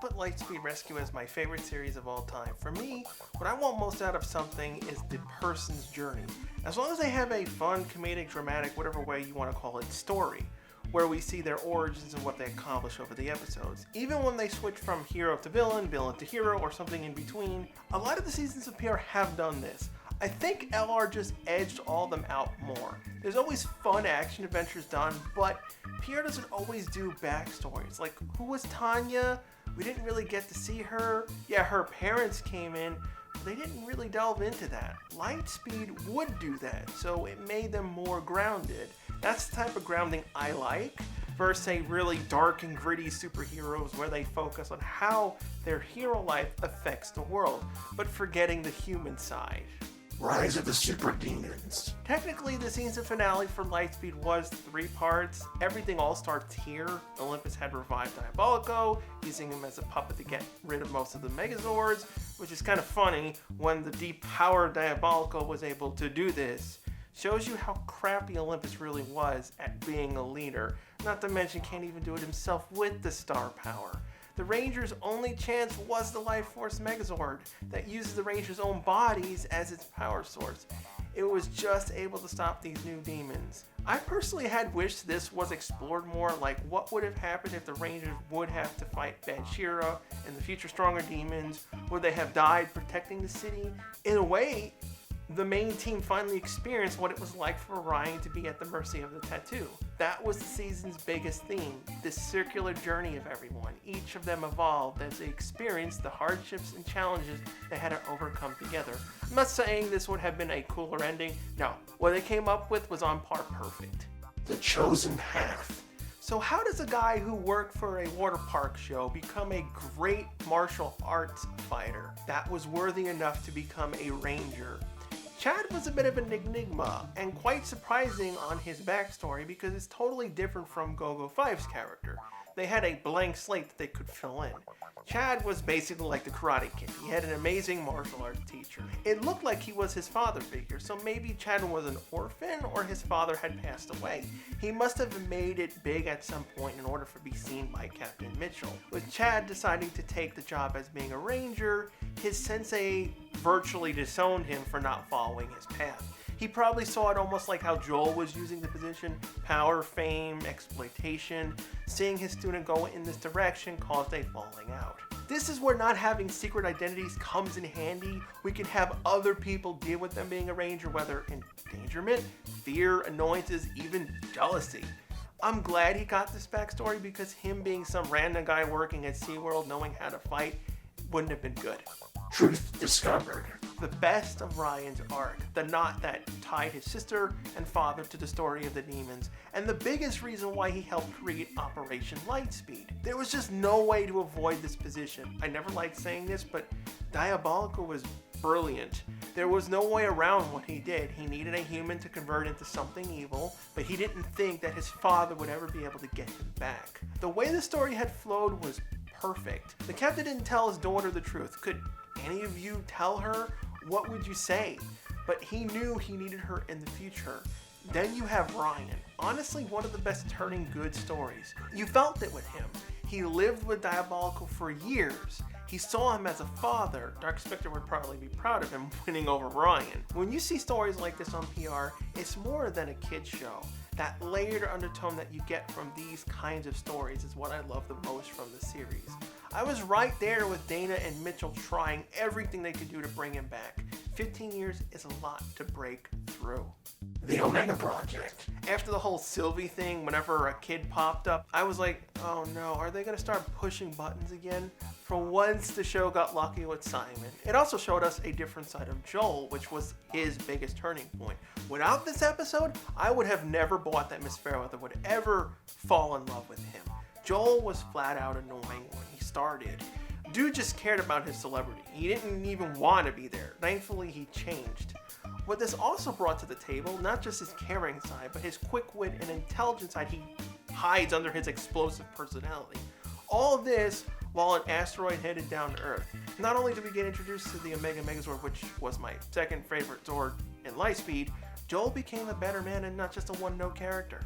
put Lightspeed Rescue as my favorite series of all time. For me, what I want most out of something is the person's journey. As long as they have a fun, comedic, dramatic, whatever way you want to call it, story, where we see their origins and what they accomplish over the episodes. Even when they switch from hero to villain, villain to hero, or something in between, a lot of the seasons of PR have done this. I think LR just edged all of them out more. There's always fun action adventures done, but PR doesn't always do backstories. Like, who was Tanya? We didn't really get to see her. Yeah, her parents came in, but they didn't really delve into that. Lightspeed would do that, so it made them more grounded. That's the type of grounding I like, versus a really dark and gritty superheroes where they focus on how their hero life affects the world, but forgetting the human side. Rise of the Super Demons. Technically, the season finale for Lightspeed was 3 parts. Everything all starts here. Olympus had revived Diabolico, using him as a puppet to get rid of most of the Megazords, which is kind of funny when the depowered Diabolico was able to do this. Shows you how crappy Olympus really was at being a leader, not to mention can't even do it himself with the star power. The Rangers' only chance was the Life Force Megazord that uses the Rangers' own bodies as its power source. It was just able to stop these new demons. I personally had wished this was explored more, like what would have happened if the Rangers would have to fight Bad Shira and the future stronger demons? Would they have died protecting the city? In a way, the main team finally experienced what it was like for Ryan to be at the mercy of the tattoo. That was the season's biggest theme, this circular journey of everyone. Each of them evolved as they experienced the hardships and challenges they had to overcome together. I'm not saying this would have been a cooler ending. No, what they came up with was on par perfect. The Chosen Path. So how does a guy who worked for a water park show become a great martial arts fighter that was worthy enough to become a ranger? Chad was a bit of an enigma, and quite surprising on his backstory because it's totally different from Go-Go 5's character. They had a blank slate that they could fill in. Chad was basically like the Karate Kid. He had an amazing martial arts teacher. It looked like he was his father figure, so maybe Chad was an orphan or his father had passed away. He must have made it big at some point in order to be seen by Captain Mitchell. With Chad deciding to take the job as being a ranger, his sensei virtually disowned him for not following his path. He probably saw it almost like how Joel was using the position: power, fame, exploitation. Seeing his student go in this direction caused a falling out. This is where not having secret identities comes in handy. We can have other people deal with them being a ranger, whether endangerment, fear, annoyances, even jealousy. I'm glad he got this backstory because him being some random guy working at SeaWorld knowing how to fight wouldn't have been good. Truth discovered. The best of Ryan's arc, the knot that tied his sister and father to the story of the demons, and the biggest reason why he helped create Operation Lightspeed. There was just no way to avoid this position. I never liked saying this, but Diabolico was brilliant. There was no way around what he did. He needed a human to convert into something evil, but he didn't think that his father would ever be able to get him back. The way the story had flowed was perfect. The captain didn't tell his daughter the truth. Could any of you tell her? What would you say? But he knew he needed her in the future. Then you have Ryan. Honestly, one of the best turning good stories. You felt it with him. He lived with Diabolico for years. He saw him as a father. Dark Spectre would probably be proud of him winning over Ryan. When you see stories like this on PR, it's more than a kid's show. That layered undertone that you get from these kinds of stories is what I love the most from the series. I was right there with Dana and Mitchell trying everything they could do to bring him back. 15 years is a lot to break through. The Omega Project. After the whole Sylvie thing, whenever a kid popped up, I was like, oh no, are they going to start pushing buttons again? For once, the show got lucky with Simon. It also showed us a different side of Joel, which was his biggest turning point. Without this episode, I would have never bought that Miss Fairweather would ever fall in love with him. Joel was flat out annoying when he started. Dude just cared about his celebrity. He didn't even want to be there. Thankfully, he changed. What this also brought to the table, not just his caring side, but his quick wit and intelligent side he hides under his explosive personality. All of this while an asteroid headed down to Earth. Not only did we get introduced to the Omega Megazord, which was my second favorite Zord in Lightspeed, Joel became a better man and not just a one-note character.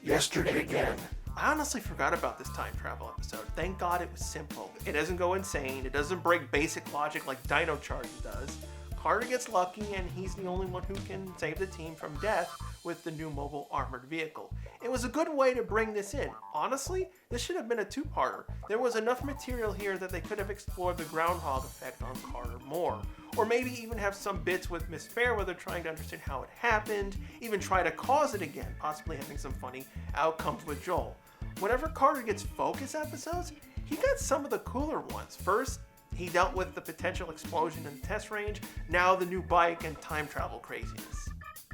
Yesterday again. I honestly forgot about this time travel episode. Thank God it was simple. It doesn't go insane. It doesn't break basic logic like Dino Charge does. Carter gets lucky and he's the only one who can save the team from death with the new mobile armored vehicle. It was a good way to bring this in. Honestly, this should have been a two-parter. There was enough material here that they could have explored the groundhog effect on Carter more. Or maybe even have some bits with Miss Fairweather trying to understand how it happened, even try to cause it again, possibly having some funny outcomes with Joel. Whenever Carter gets focus episodes, he got some of the cooler ones. First, he dealt with the potential explosion in the test range, now the new bike and time travel craziness.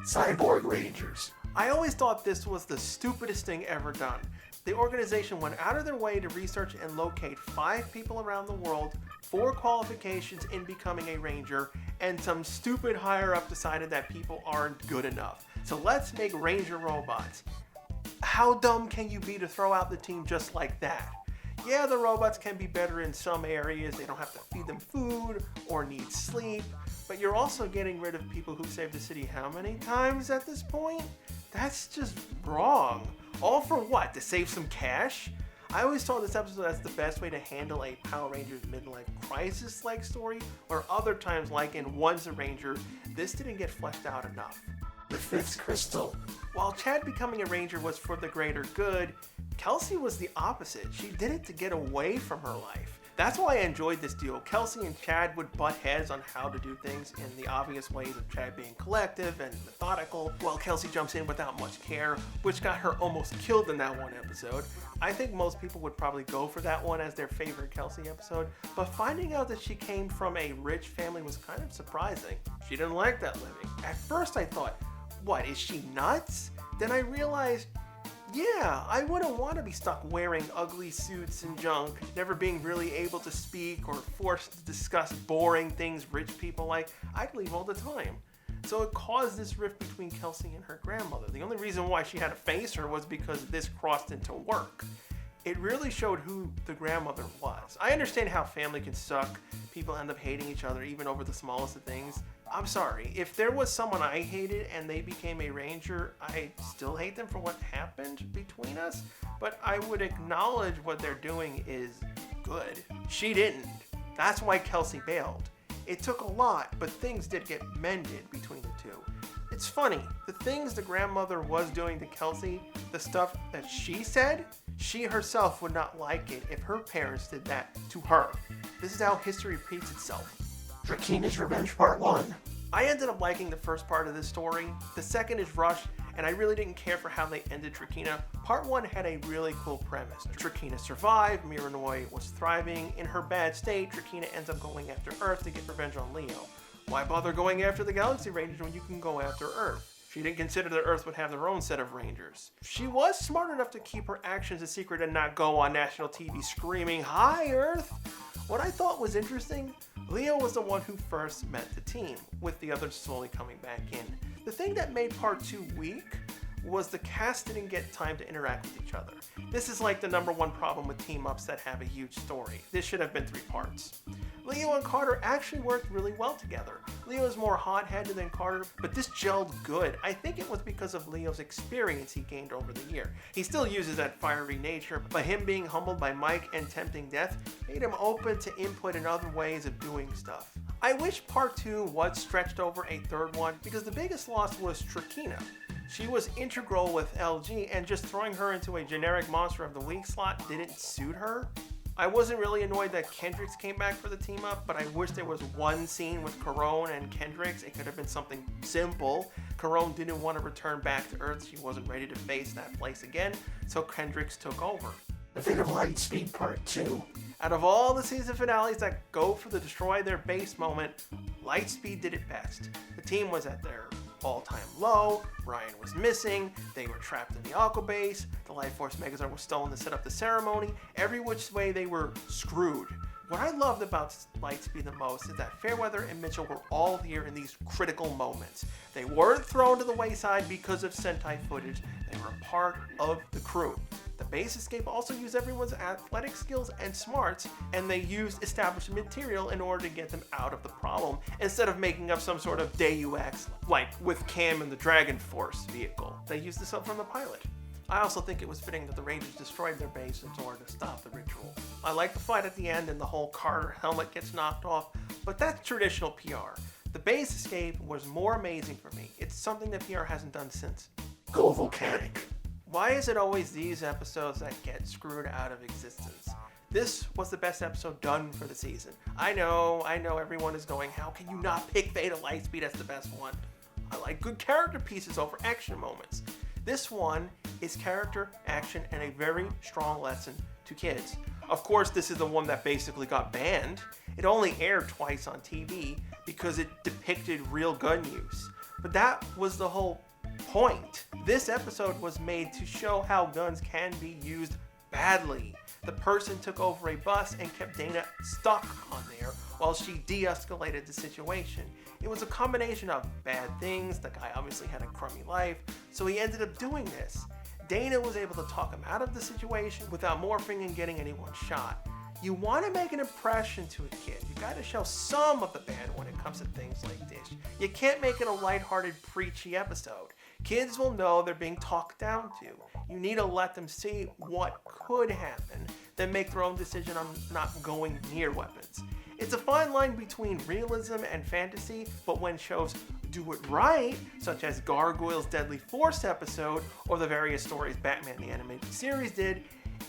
Cyborg Rangers. I always thought this was the stupidest thing ever done. The organization went out of their way to research and locate 5 people around the world, 4 qualifications in becoming a ranger, and some stupid higher up decided that people aren't good enough. So let's make ranger robots. How dumb can you be to throw out the team just like that? Yeah, the robots can be better in some areas. They don't have to feed them food or need sleep. But you're also getting rid of people who saved the city how many times at this point? That's just wrong. All for what? To save some cash? I always saw this episode as the best way to handle a Power Rangers midlife crisis-like story, or other times like in Once a Ranger, this didn't get fleshed out enough. The fifth crystal. While Chad becoming a ranger was for the greater good, Kelsey was the opposite. She did it to get away from her life. That's why I enjoyed this duo. Kelsey and Chad would butt heads on how to do things in the obvious ways of Chad being collective and methodical, while Kelsey jumps in without much care, which got her almost killed in that one episode. I think most people would probably go for that one as their favorite Kelsey episode, but finding out that she came from a rich family was kind of surprising. She didn't like that living. At first I thought, what, is she nuts? Then I realized, yeah, I wouldn't want to be stuck wearing ugly suits and junk, never being really able to speak or forced to discuss boring things rich people like. I'd leave all the time. So it caused this rift between Kelsey and her grandmother. The only reason why she had to face her was because this crossed into work. It really showed who the grandmother was. I understand how family can suck. People end up hating each other even over the smallest of things. I'm sorry, if there was someone I hated and they became a ranger, I still hate them for what happened between us, but I would acknowledge what they're doing is good. She didn't. That's why Kelsey bailed. It took a lot, but things did get mended between the two. It's funny, the things the grandmother was doing to Kelsey, the stuff that she said, she herself would not like it if her parents did that to her. This is how history repeats itself. Drakina's Revenge Part 1. I ended up liking the first part of this story. The second is rushed, and I really didn't care for how they ended Drakina. Part 1 had a really cool premise. Drakina survived, Miranoi was thriving. In her bad state, Drakina ends up going after Earth to get revenge on Leo. Why bother going after the Galaxy Rangers when you can go after Earth? She didn't consider that Earth would have their own set of Rangers. She was smart enough to keep her actions a secret and not go on national TV screaming, "Hi, Earth!" What I thought was interesting, Leo was the one who first met the team, with the others slowly coming back in. The thing that made Part 2 weak was the cast didn't get time to interact with each other. This is like the #1 problem with team-ups that have a huge story. This should have been 3 parts. Leo and Carter actually worked really well together. Leo is more hot-headed than Carter, but this gelled good. I think it was because of Leo's experience he gained over the year. He still uses that fiery nature, but him being humbled by Mike and tempting death made him open to input in other ways of doing stuff. I wish Part 2 was stretched over a 3rd one, because the biggest loss was Drakina. She was integral with LG, and just throwing her into a generic monster of the week slot didn't suit her. I wasn't really annoyed that Kendricks came back for the team up, but I wish there was one scene with Carone and Kendricks. It could have been something simple. Carone didn't want to return back to Earth. She wasn't ready to face that place again, so Kendricks took over. The Fate of Lightspeed Part 2. Out of all the season finales that go for the destroy their base moment, Lightspeed did it best. The team was at their all-time low, Ryan was missing, they were trapped in the Aqua base, the Life Force Megazord was stolen to set up the ceremony, every which way they were screwed. What I loved about Lightspeed the most is that Fairweather and Mitchell were all here in these critical moments. They weren't thrown to the wayside because of Sentai footage, they were a part of the crew. The base escape also used everyone's athletic skills and smarts, and they used established material in order to get them out of the problem, instead of making up some sort of Deus Ex, like with Cam and the Dragon Force vehicle. They used this up from the pilot. I also think it was fitting that the Rangers destroyed their base in order to stop the ritual. I like the fight at the end and the whole Carter helmet gets knocked off, but that's traditional PR. The base escape was more amazing for me. It's something that PR hasn't done since. Go volcanic. Why is it always these episodes that get screwed out of existence? This was the best episode done for the season. I know everyone is going, how can you not pick Beta Lightspeed as the best one? I like good character pieces over action moments. This one is character, action, and a very strong lesson to kids. Of course, this is the one that basically got banned. It only aired twice on TV because it depicted real gun use. But that was the whole point. This episode was made to show how guns can be used badly. The person took over a bus and kept Dana stuck on there while she de-escalated the situation. It was a combination of bad things. The guy obviously had a crummy life, so he ended up doing this. Dana was able to talk him out of the situation without morphing and getting anyone shot. You want to make an impression to a kid. You got to show some of the bad when it comes to things like this. You can't make it a lighthearted, preachy episode. Kids will know they're being talked down to. You need to let them see what could happen, then make their own decision on not going near weapons. It's a fine line between realism and fantasy, but when shows do it right, such as Gargoyle's Deadly Force episode or the various stories Batman the Animated Series did,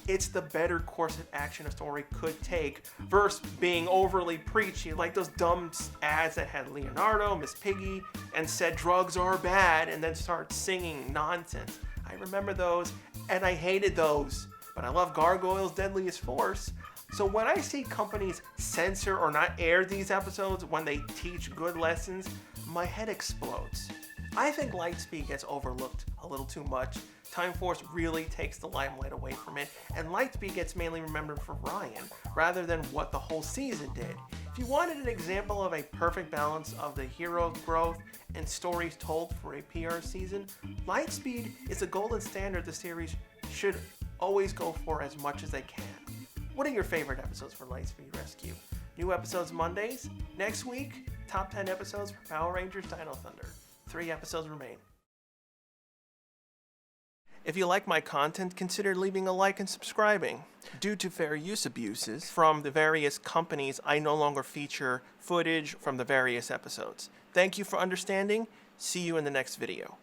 it's the better course of action a story could take versus being overly preachy like those dumb ads that had Leonardo, Miss Piggy, and said drugs are bad and then start singing nonsense. I remember those and I hated those, but I love Gargoyle's Deadliest Force. So when I see companies censor or not air these episodes when they teach good lessons, my head explodes. I think Lightspeed gets overlooked a little too much. Time Force really takes the limelight away from it, and Lightspeed gets mainly remembered for Ryan, rather than what the whole season did. If you wanted an example of a perfect balance of the hero's growth and stories told for a PR season, Lightspeed is a golden standard the series should always go for as much as they can. What are your favorite episodes for Lightspeed Rescue? New episodes Mondays? Next week, top 10 episodes for Power Rangers Dino Thunder. 3 episodes remain. If you like my content, consider leaving a like and subscribing. Due to fair use abuses from the various companies, I no longer feature footage from the various episodes. Thank you for understanding. See you in the next video.